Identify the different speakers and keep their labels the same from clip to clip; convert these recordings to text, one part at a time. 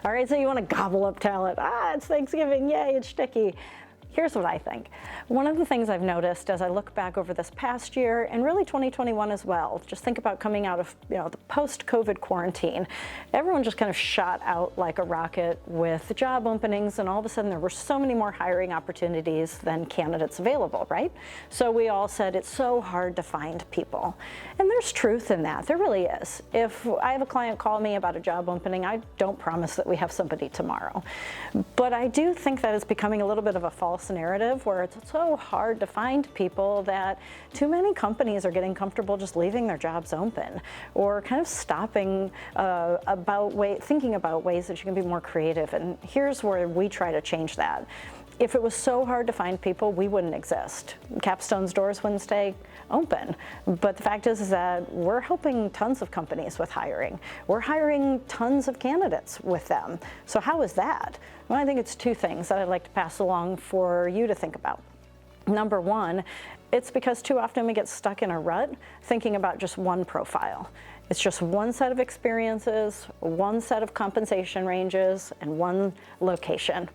Speaker 1: All right, so you want to gobble up talent. It's Thanksgiving, yay, it's sticky. Here's what I think. One of the things I've noticed as I look back over this past year, and really 2021 as well, just think about coming out of the post-COVID quarantine, everyone just kind of shot out like a rocket with job openings, and all of a sudden there were so many more hiring opportunities than candidates available, right? So we all said it's so hard to find people. And there's truth in that, there really is. If I have a client call me about a job opening, I don't promise that we have somebody tomorrow. But I do think that it's becoming a little bit of a false narrative where it's so hard to find people that too many companies are getting comfortable just leaving their jobs open, or kind of stopping thinking about ways that you can be more creative. And here's where we try to change that. If it was so hard to find people, we wouldn't exist. Capstone's doors wouldn't stay open. But the fact is that we're helping tons of companies with hiring. We're hiring tons of candidates with them. So how is that? Well, I think it's two things that I'd like to pass along for you to think about. Number one, it's because too often we get stuck in a rut thinking about just one profile. It's just one set of experiences, one set of compensation ranges, and one location.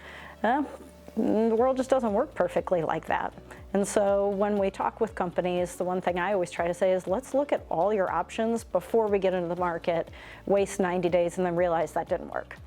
Speaker 1: The world just doesn't work perfectly like that. And so when we talk with companies, the one thing I always try to say is, let's look at all your options before we get into the market, waste 90 days, and then realize that didn't work.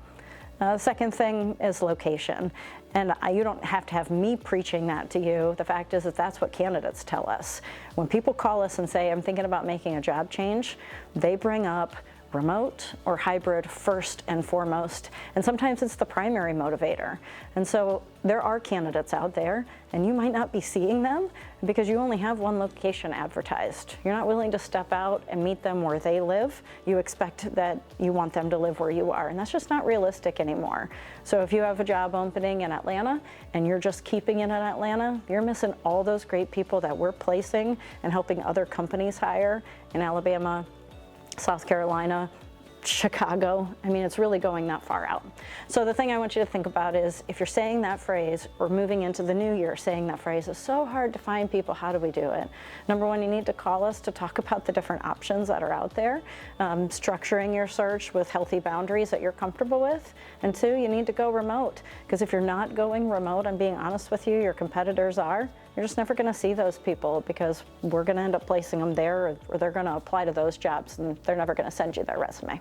Speaker 1: The second thing is location. And you don't have to have me preaching that to you. The fact is that that's what candidates tell us. When people call us and say, I'm thinking about making a job change, they bring up remote or hybrid first and foremost, and sometimes it's the primary motivator. And so there are candidates out there, and you might not be seeing them because you only have one location advertised. You're not willing to step out and meet them where they live. You expect that you want them to live where you are, and that's just not realistic anymore. So if you have a job opening in Atlanta and you're just keeping it in Atlanta, you're missing all those great people that we're placing and helping other companies hire in Alabama, South Carolina, Chicago. I mean, it's really going that far out. So the thing I want you to think about is, if you're saying that phrase or moving into the new year saying that phrase, it's so hard to find people, how do we do it? Number one, you need to call us to talk about the different options that are out there, structuring your search with healthy boundaries that you're comfortable with. And two, you need to go remote, because if you're not going remote, I'm being honest with you, your competitors are. You're just never going to see those people because we're going to end up placing them there, or they're going to apply to those jobs and they're never going to send you their resume.